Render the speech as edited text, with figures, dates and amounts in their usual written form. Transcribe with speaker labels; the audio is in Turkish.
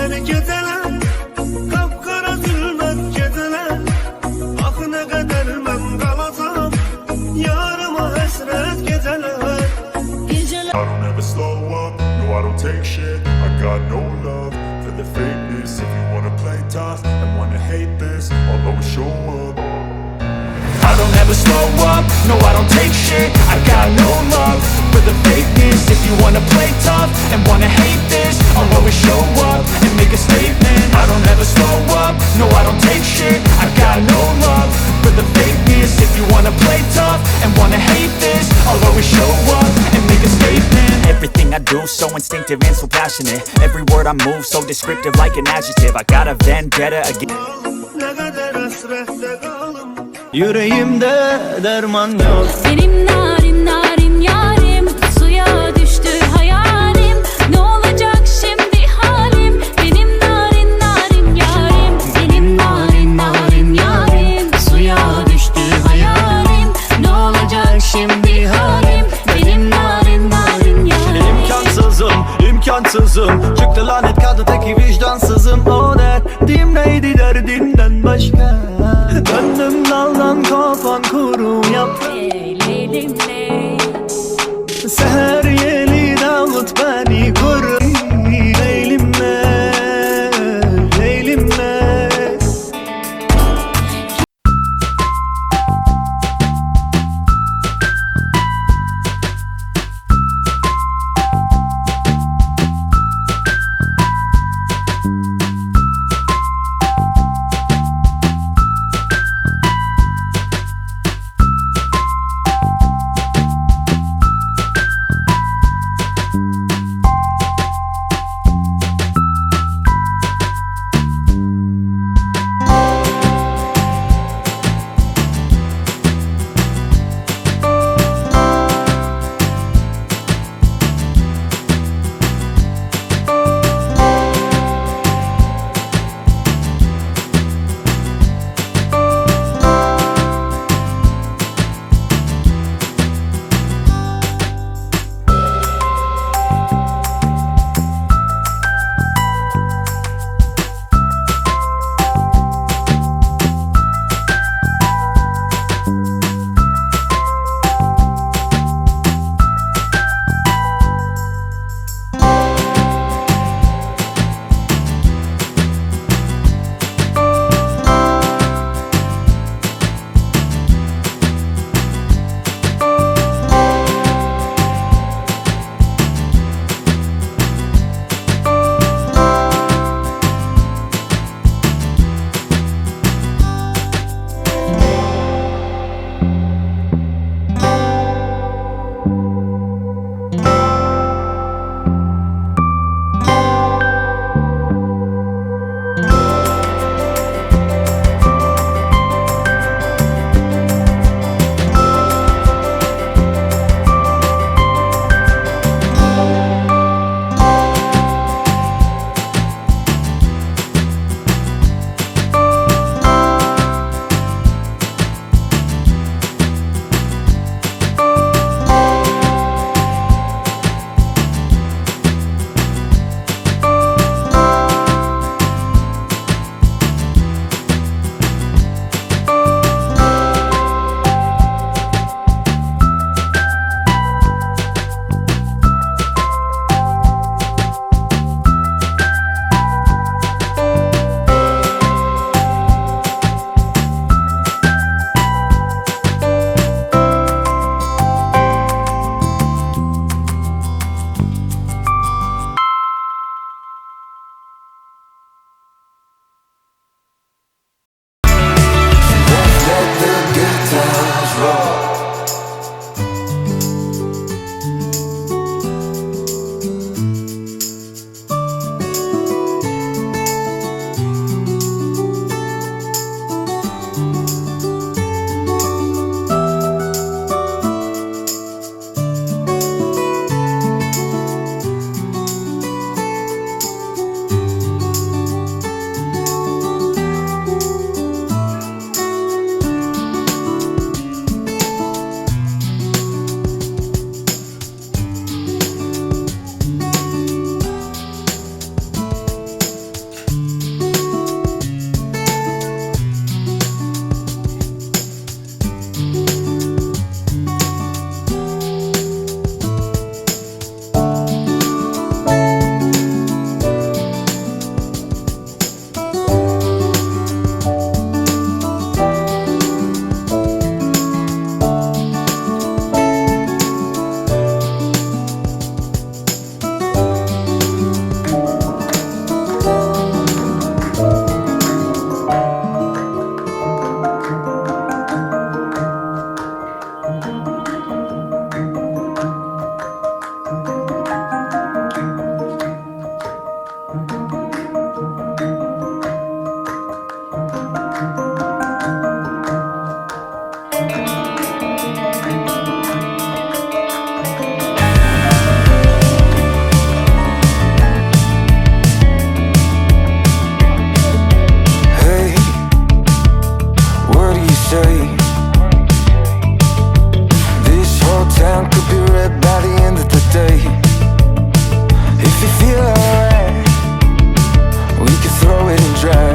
Speaker 1: Deli geceler, kapkara zulmet geceler. Ah ne kadar ben kalacağım, yarıma hasret geceler.
Speaker 2: I don't ever slow up, no I don't take shit. I got no love for the fakeness. If you wanna play tough and wanna hate this, I'll always show up. I don't ever slow up, no I don't take shit. I got no love for the fakeness. If you wanna play tough and wanna hate this, I'll always show up and make a statement. I don't ever slow up, no I don't take shit. I got no love for the fakeness. If you wanna play tough and wanna hate this, I'll always show up and make a statement.
Speaker 3: Everything I do so instinctive and so passionate. Every word I move so descriptive like an adjective. I got a vendetta against.
Speaker 1: Ne kadar hasrette kaldım.
Speaker 4: Yüreğimde derman yok.
Speaker 5: Benim narin narin yarim, suya düştü hayalim. Ne olacak şimdi halim? Benim narin narin yarim, benim narin narin yarim, suya düştü hayalim. Ne olacak şimdi halim? Benim narin narin yarim.
Speaker 4: İmkansızım, imkansızım. Çıktı lanet kadın teki vicdansızım. O derdim neydi derdimden başka? Döndüm daldan kopan kurum yaprak.
Speaker 5: Leylim ley.
Speaker 4: Seher yeli davut beni